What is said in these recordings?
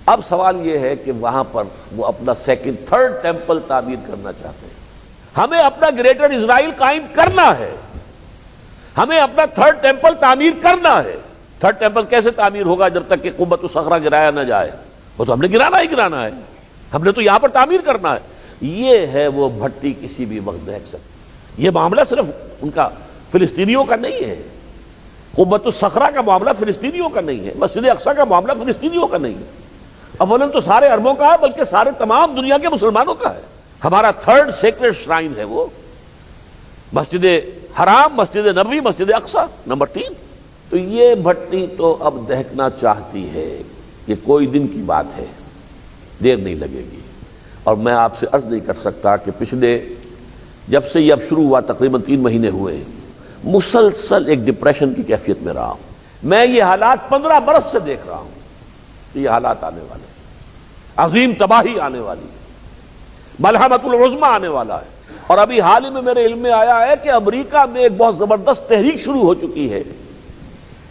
اب سوال یہ ہے کہ وہاں پر وہ اپنا سیکنڈ تھرڈ ٹیمپل تعمیر کرنا چاہتے ہیں. ہمیں اپنا گریٹر اسرائیل قائم کرنا ہے, ہمیں اپنا تھرڈ ٹیمپل تعمیر کرنا ہے. تھرڈ ٹیمپل کیسے تعمیر ہوگا جب تک کہ قبۃ الصخرہ گرایا نہ جائے؟ وہ تو ہم نے گرانا ہی گرانا ہے, ہم نے تو یہاں پر تعمیر کرنا ہے. یہ ہے وہ بھٹی کسی بھی وقت دیکھ سکتے. یہ معاملہ صرف ان کا فلسطینیوں کا نہیں ہے, قبۃ الصخرہ کا معاملہ فلسطینیوں کا نہیں ہے, مسجد اقصیٰ کا معاملہ فلسطینیوں کا نہیں ہے, اولاً تو سارے عربوں کا ہے بلکہ سارے تمام دنیا کے مسلمانوں کا ہے. ہمارا تھرڈ سیکرڈ شرائن ہے وہ مسجد حرام, مسجد نبوی, مسجد اقصیٰ نمبر 3. تو یہ بھٹی تو اب دہکنا چاہتی ہے, یہ کوئی دن کی بات ہے, دیر نہیں لگے گی. اور میں آپ سے عرض نہیں کر سکتا کہ پچھلے جب سے یہ اب شروع ہوا تقریباً 3 مہینے ہوئے مسلسل ایک ڈپریشن کی کیفیت میں رہا ہوں. میں یہ حالات 15 برس سے دیکھ رہا ہوں. یہ حالات آنے والے ہیں, عظیم تباہی آنے والی ہے, ملحمۃ العظمی آنے والا ہے. اور ابھی حال ہی میں میرے علم میں آیا ہے کہ امریکہ میں ایک بہت زبردست تحریک شروع ہو چکی ہے.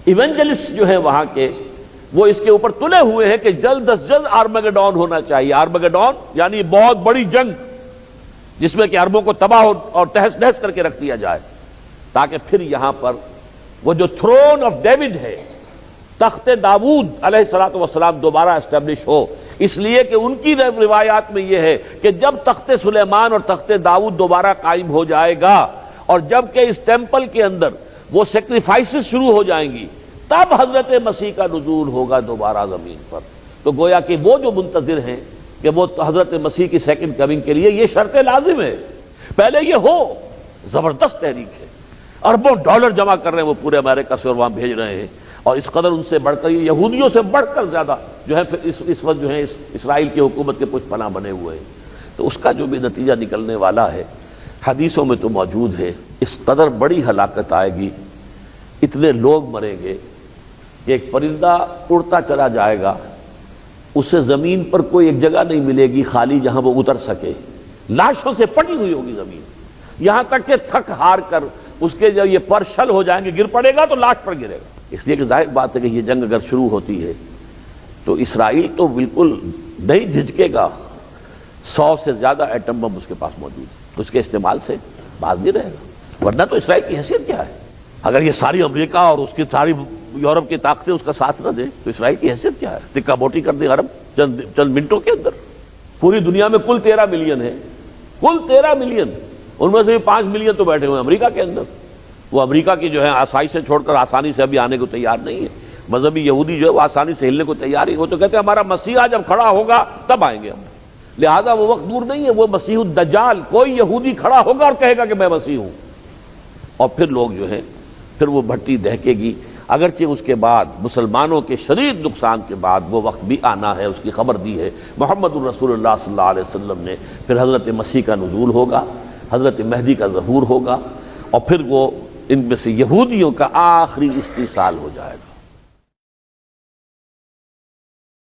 ایونجلسٹ جو ہیں وہاں کے وہ اس کے اوپر تلے ہوئے ہیں کہ جلد از جلد آرمیگیڈون ہونا چاہیے. آرمیگیڈون یعنی بہت بڑی جنگ جس میں کہ عربوں کو تباہ اور تہس نہس کر کے رکھ دیا جائے, تاکہ پھر یہاں پر وہ جو تھرون آف ڈیوڈ ہے, تخت داؤد علیہ الصلوۃ والسلام دوبارہ اسٹیبلش ہو. اس لیے کہ ان کی روایات میں یہ ہے کہ جب تخت سلیمان اور تخت داؤد دوبارہ قائم ہو جائے گا اور جب کہ اس ٹیمپل کے اندر وہ سیکریفائسز شروع ہو جائیں گی, تب حضرت مسیح کا نزول ہوگا دوبارہ زمین پر. تو گویا کہ وہ جو منتظر ہیں کہ وہ حضرت مسیح کی سیکنڈ کمنگ کے لیے یہ شرط لازم ہے, پہلے یہ ہو. زبردست تحریک ہے, اربوں ڈالر جمع کر رہے ہیں وہ پورے امریکہ سے اور وہاں بھیج رہے ہیں, اور اس قدر ان سے بڑھ کر یہودیوں سے بڑھ کر زیادہ جو ہے اس وقت جو ہے اسرائیل کی حکومت کے کچھ پناہ بنے ہوئے ہیں. تو اس کا جو بھی نتیجہ نکلنے والا ہے حدیثوں میں تو موجود ہے. اس قدر بڑی ہلاکت آئے گی, اتنے لوگ مریں گے کہ ایک پرندہ اڑتا چلا جائے گا, اسے زمین پر کوئی ایک جگہ نہیں ملے گی خالی جہاں وہ اتر سکے, لاشوں سے پٹی ہوئی ہوگی زمین, یہاں تک کہ تھک ہار کر اس کے جب یہ پر شل ہو جائیں گے, گر پڑے گا تو لاش پر گرے گا. اس لیے کہ ظاہر بات ہے کہ یہ جنگ اگر شروع ہوتی ہے تو اسرائیل تو بالکل نہیں جھجکے گا. 100 سے زیادہ ایٹم بم اس کے پاس موجود ہے, تو اس کے استعمال سے باز نہیں رہے گا. ورنہ تو اسرائیل کی حیثیت کیا ہے؟ اگر یہ ساری امریکہ اور اس کی ساری یورپ کی طاقتیں اس کا ساتھ نہ دیں تو اسرائیل کی حیثیت کیا ہے؟ ٹکا موٹی کر دیں عرب چند منٹوں کے اندر. پوری دنیا میں کل 13 ملین ہے, کل 13 ملین, ان میں سے 5 ملین تو بیٹھے ہوئے ہیں امریکہ کے اندر. وہ امریکہ کی جو ہے آسائشیں چھوڑ کر آسانی سے ابھی آنے کو تیار نہیں ہے. مذہبی یہودی جو ہے وہ آسانی سے ہلنے کو تیار ہی, وہ تو کہتے ہیں ہمارا مسیحا جب کھڑا ہوگا تب آئیں گے ہم. لہذا وہ وقت دور نہیں ہے, وہ مسیح الدجال کوئی یہودی کھڑا ہوگا اور کہے گا کہ میں مسیح ہوں, اور پھر لوگ جو ہے پھر وہ بھٹی دہکے گی. اگرچہ اس کے بعد مسلمانوں کے شدید نقصان کے بعد وہ وقت بھی آنا ہے, اس کی خبر دی ہے محمد الرسول اللہ صلی اللہ علیہ وسلم نے. پھر حضرت مسیح کا نزول ہوگا, حضرت مہدی کا ظہور ہوگا, اور پھر وہ ان میں سے یہودیوں کا آخری استیصال ہو جائے گا.